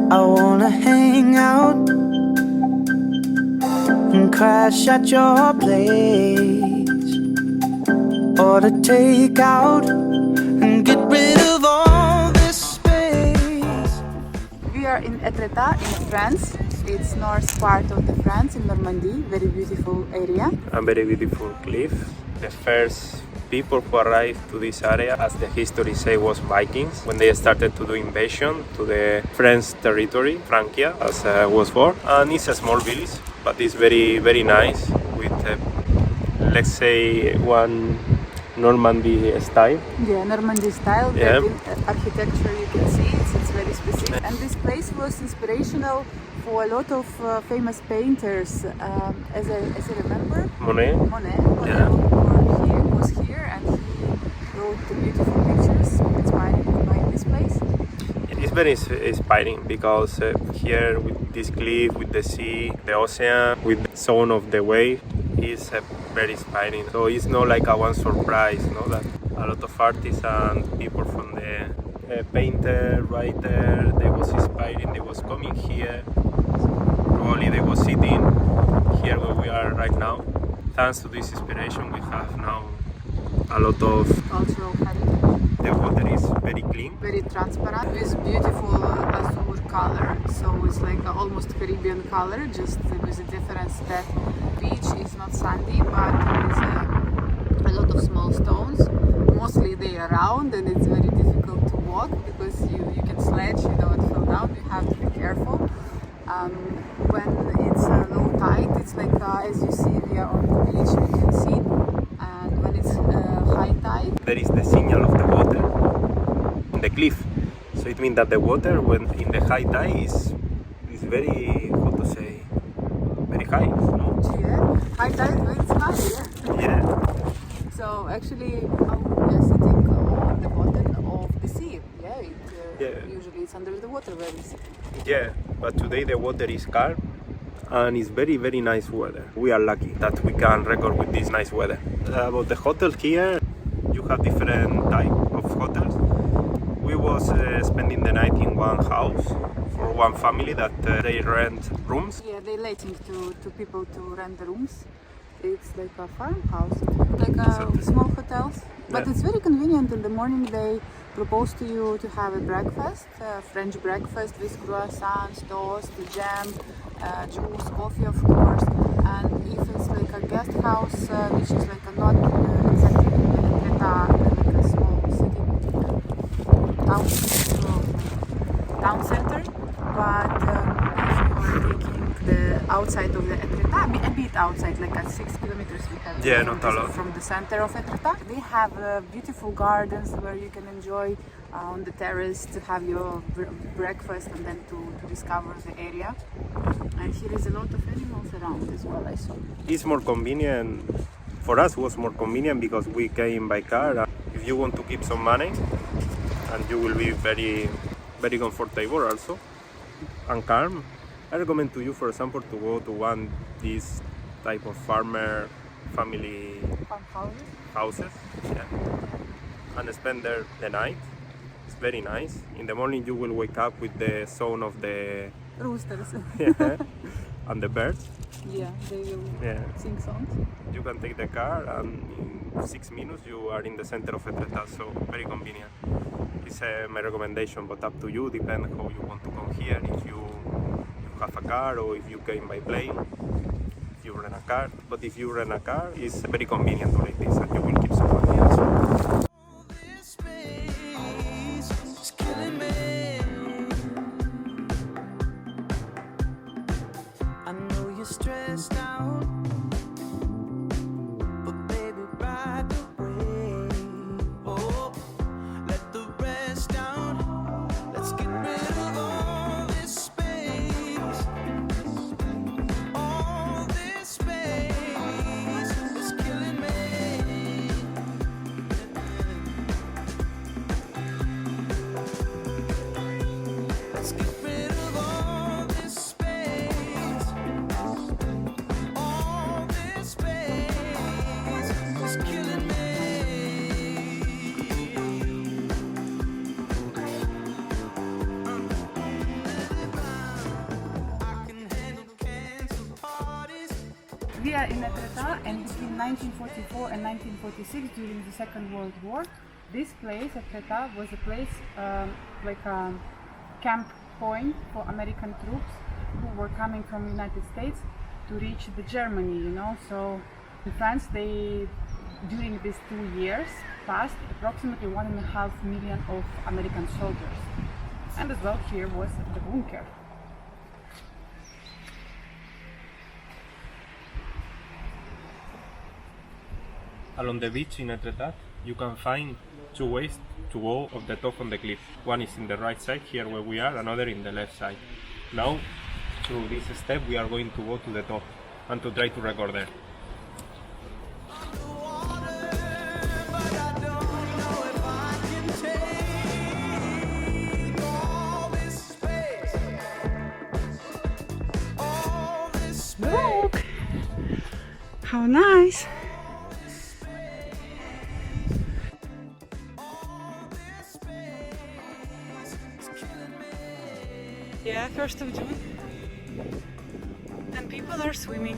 I wanna hang out and crash at your place, or to take out and get rid of all this space. We are in Etretat in France. It's north part of the France in Normandy. Very beautiful area. A very beautiful cliff. The first people who arrived to this area, as the history say, was Vikings when they started to do invasion to the French territory, Francia, as was born. And it's a small village, but it's very, very nice with, let's say, one Normandy style. Yeah, Normandy style. Yeah. The architecture you can see it's very specific. And this place was inspirational for a lot of famous painters. As I remember, Monet. Yeah. was here and he wrote the beautiful pictures inspired by this place. It's very inspiring because here with this cliff, with the sea, the ocean, with the sound of the wave, is very inspiring. So it's not like a one surprise, no? That a lot of artists and people from the painter, writer, they was inspiring, they was coming here. Probably they was sitting here where we are right now. Thanks to this inspiration, we have now a lot of Cultural heritage. the water is very clean. Very transparent with beautiful azure color. So it's like almost Caribbean color, just with a difference that beach is not sandy, but there is a lot of small stones. Mostly they are round and it's very difficult to walk because you can sledge, you don't fall down, you have to be careful. When it's low tide, it's like as you see, we are on the beach, we can see. And when it's high tide, There is the signal of the water in the cliff. So it means that the water, when in the high tide, is very, how to say, very high. No? yeah, high tide it's high, yeah. Yeah. So actually, we are sitting on the bottom of the sea. Yeah, usually it's under the water where we sit. Yeah, but today the water is calm and it's very, very nice weather. We are lucky that we can record with this nice weather. About the hotel here, you have different type of hotels. We was spending the night in one house for one family that they rent rooms. Yeah, they letting to people to rent the rooms. It's like a farmhouse, like small hotels. But Yeah. it's very convenient. In the morning they propose to you to have a breakfast, French breakfast with croissants, toast, jam, juice, coffee of course. And if it's like a guest house, which is like a not exactly Etretat, like a small city, town center, but if you are taking the outside of the Etretat, a bit outside, like at 6 kilometers we have Yeah, not a lot. from the center of Etretat. They have beautiful gardens where you can enjoy on the terrace to have your breakfast and then to discover the area. And here is a lot of animals around as well, I saw. It's more convenient, for us was more convenient because we came by car. If you want to keep some money, and you will be very, very comfortable also and calm. I recommend to you, for example, to go to one this type of farmer family Farmhouses. houses, yeah, and spend there the night. It's very nice. In the morning you will wake up with the sound of the Roosters. yeah, and the birds. Yeah, they will Yeah. sing songs. You can take the car and in 6 minutes you are in the center of Etretat, so very convenient. It's my recommendation, but up to you, depends how you want to come here. If you have a car or if you came by plane, if you rent a car. But if you rent a car, it's very convenient to like this and you will keep some money also. All this space is killing me. I know you're stressed out, but baby, ride the wave. Oh, let the rest down. Let's get rid of all this space. All this space is killing me. We are in Etretat, and between 1944 and 1946, during the Second World War, this place, Etretat, was a place like a camp point for American troops who were coming from the United States to reach the Germany, you know. So in France, they, during these 2 years, passed approximately 1.5 million of American soldiers. And as well, here was the bunker. Along the beach in Etretat, you can find 2 ways to go off the top of the cliff. One is in the right side, here where we are, another in the left side. Now, through this step, we are going to go to the top and to try to record there. Look! How nice! Yeah, 1st of June, and people are swimming.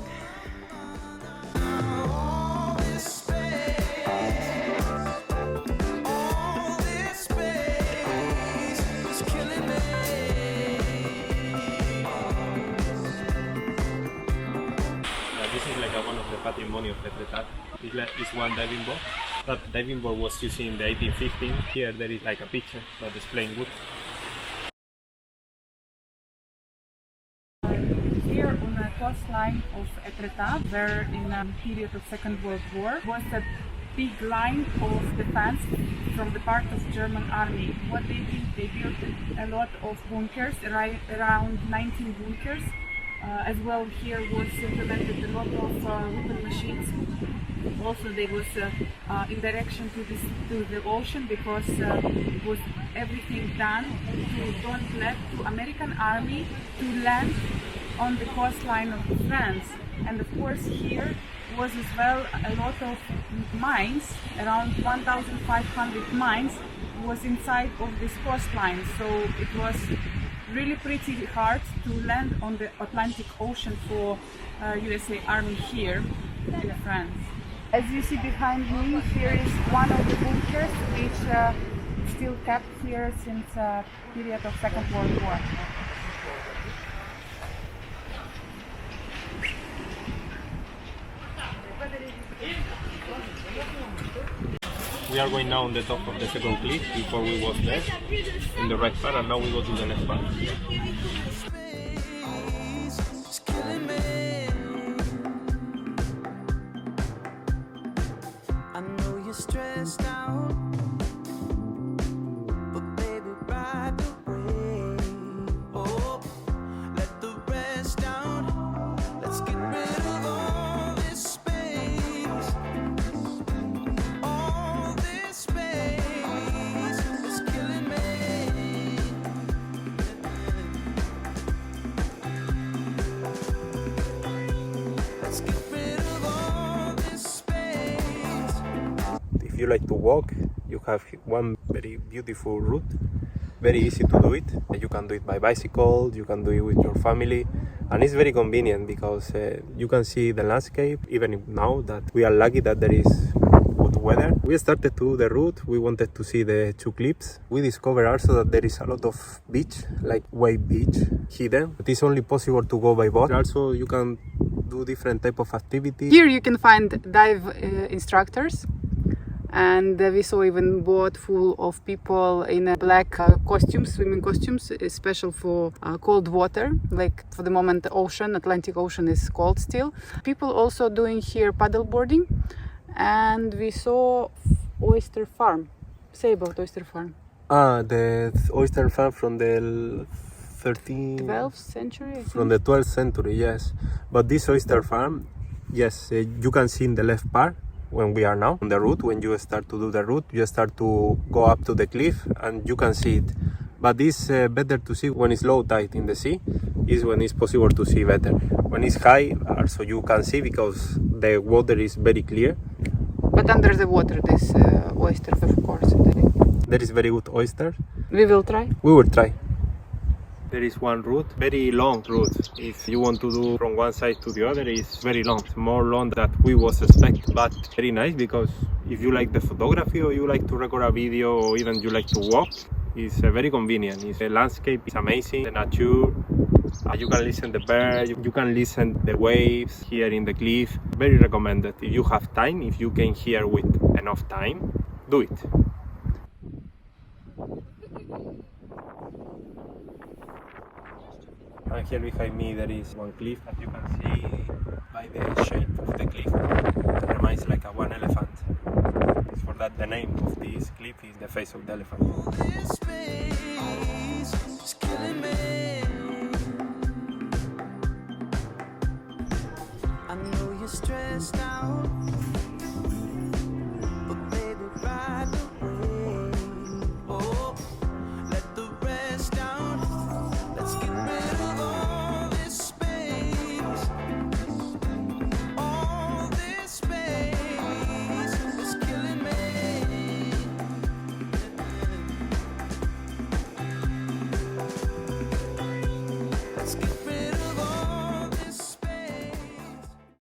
This is like one of the patrimony of Etretat. It's one diving board. That diving board was used in the 1815. Here there is like a picture that displaying wood. Here on the coastline of Etretat, where in the period of Second World War was a big line of defense from the part of German army. What they did, they built a lot of bunkers, around 19 bunkers. As well, here was implemented a lot of weapon machines. Also, there was in direction to the ocean, because it was everything done to don't let the American army to land on the coastline of France. And of course, here was as well a lot of mines, around 1,500 mines was inside of this coastline. So it was really pretty hard to land on the Atlantic Ocean for USA Army here in France. As you see behind me, here is one of the bunkers which still kept here since period of Second World War. We are going now on the top of the second cliff. Before we was there, in the right part, and now we go to the next part. I know you're stressed out, but baby, ride the wave. Oh, let the rest down. Let's get rid of all this space. All this space is killing me. Let's get rid of all this space. If you like to walk, you have one very beautiful route, very easy to do it. You can do it by bicycle, you can do it with your family, and it's very convenient because you can see the landscape, even if now that we are lucky that there is good weather. We started to do the route, we wanted to see the 2 cliffs. We discovered also that there is a lot of beach, like wave beach, hidden. It is only possible to go by boat. Also, you can do different type of activities. Here you can find dive instructors, and we saw even boat full of people in black costumes, swimming costumes, special for cold water. Like for the moment, the ocean, Atlantic Ocean, is cold still. People also doing here paddle boarding, and we saw oyster farm. Say about oyster farm. The oyster farm from the 12th century, I think. From the 12th century, yes. But this oyster farm, yes, you can see in the left part when we are now on the route. When you start to do the route, you start to go up to the cliff and you can see it. But it's better to see when it's low tide in the sea, is when it's possible to see better. When it's high, also you can see because the water is very clear. But under the water, this oysters, of course. There is very good oyster. We will try. We will try. There is one route, very long route. If you want to do from one side to the other, it's very long. It's more long than we was expect, but very nice because if you like the photography or you like to record a video or even you like to walk, it's very convenient. The landscape is amazing, the nature. You can listen the birds, you can listen the waves here in the cliff. Very recommended. If you have time, if you came here with enough time, do it. And here behind me there is one cliff, as you can see by the shape of the cliff. It reminds like a one elephant. It's for that the name of this cliff is the face of the elephant. This space is killing me. I know you're stressed out.